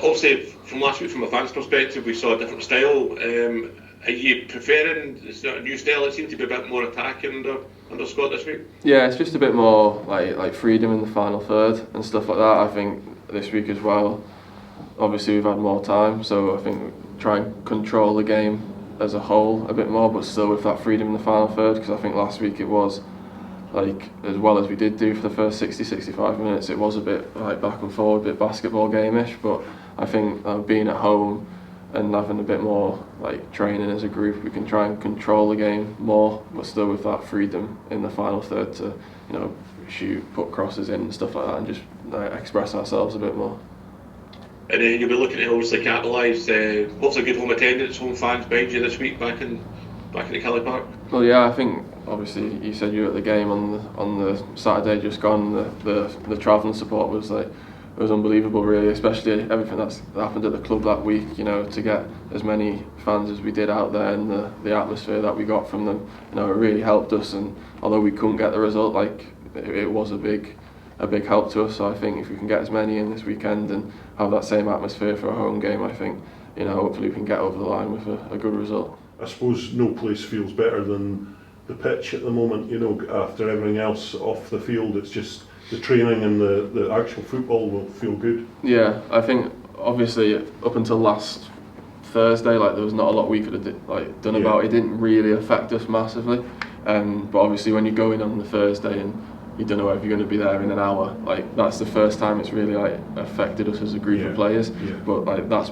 obviously from last week, from a fan's perspective, we saw a different style. Are you preferring a new style? It seemed to be a bit more attacking under Scott this week. Yeah, it's just a bit more like freedom in the final third and stuff like that. I think this week as well, obviously we've had more time, so I think try and control the game as a whole a bit more, but still with that freedom in the final third, because I think last week it was like, as well as we did do for the first 60-65 minutes, it was a bit like back and forward, a bit basketball game-ish, but I think being at home and having a bit more like training as a group, we can try and control the game more, but still with that freedom in the final third to, you know, shoot, put crosses in and stuff like that, and just express ourselves a bit more. And then you'll be looking to obviously capitalise. What's a good home attendance, home fans behind you this week back in the Kelty Park? Well, yeah, I think obviously you said you were at the game on the Saturday just gone. The travelling support was like, it was unbelievable, really, especially everything that's happened at the club that week. You know, to get as many fans as we did out there and the atmosphere that we got from them, you know, it really helped us. And although we couldn't get the result, like it was a big help to us. So I think if we can get as many in this weekend and have that same atmosphere for a home game, I think, you know, hopefully we can get over the line with a good result. I suppose no place feels better than the pitch at the moment. You know, after everything else off the field, it's just the training and the actual football will feel good. Yeah, I think obviously up until last Thursday, like there was not a lot we could have done about it. It didn't really affect us massively, but obviously when you go in on the Thursday and you don't know if you're going to be there in an hour, like that's the first time it's really like affected us as a group of players. But like that's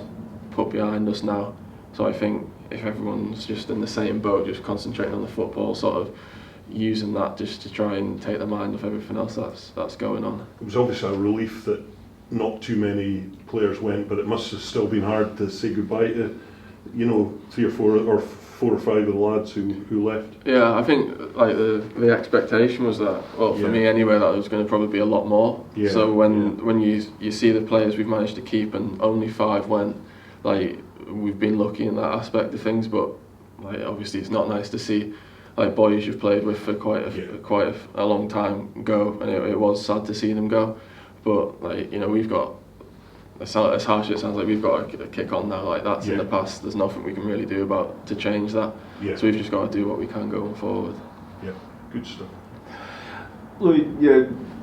put behind us now, so I think if everyone's just in the same boat, just concentrating on the football, sort of using that just to try and take their mind off everything else that's going on. It was obviously a relief that not too many players went, but it must have still been hard to say goodbye to, you know, 3 or 4 or 4 or 5 of the lads who left. Yeah, I think like the expectation was that, well, for me anyway, that there was going to probably be a lot more. So when you see the players we've managed to keep and only 5 went, like we've been lucky in that aspect of things, but like obviously it's not nice to see like boys you've played with for quite a long time go, and it was sad to see them go. But like, you know, we've got, as harsh as it sounds, like we've got a kick on now. Like that's in the past. There's nothing we can really do to change that. So we've just got to do what we can going forward. Yeah, good stuff. Louis,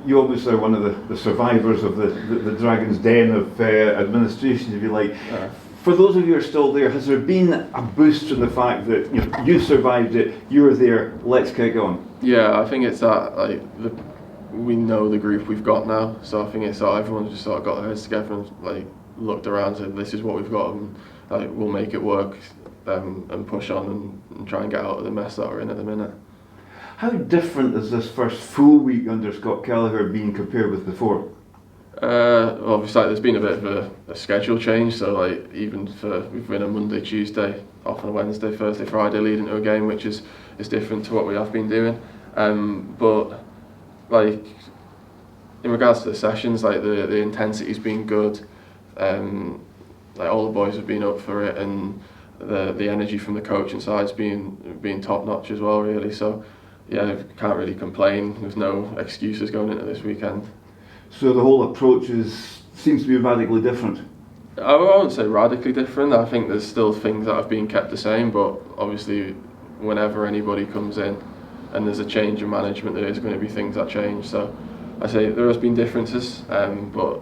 you obviously are one of the survivors of the Dragon's Den of administration, if you like. For those of you who are still there, has there been a boost from the fact that you survived it, you were there, let's kick on? Yeah, I think it's that like we know the group we've got now, so I think it's that everyone's just sort of got their heads together and like looked around and said, this is what we've got, and like we'll make it work, and push on and try and get out of the mess that we're in at the minute. How different has this first full week under Scott Kelleher been compared with before? Obviously there's been a bit of a schedule change, so like even we've been a Monday, Tuesday, off on a Wednesday, Thursday, Friday leading to a game, which is different to what we have been doing. But like in regards to the sessions, like the intensity's been good. Like all the boys have been up for it, and the energy from the coaching side's been top notch as well, really. So yeah, can't really complain. There's no excuses going into this weekend. So the whole approach seems to be radically different? I won't say radically different. I think there's still things that have been kept the same, but obviously whenever anybody comes in and there's a change in management, there is going to be things that change. So I say there has been differences, but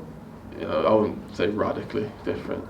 I wouldn't say radically different.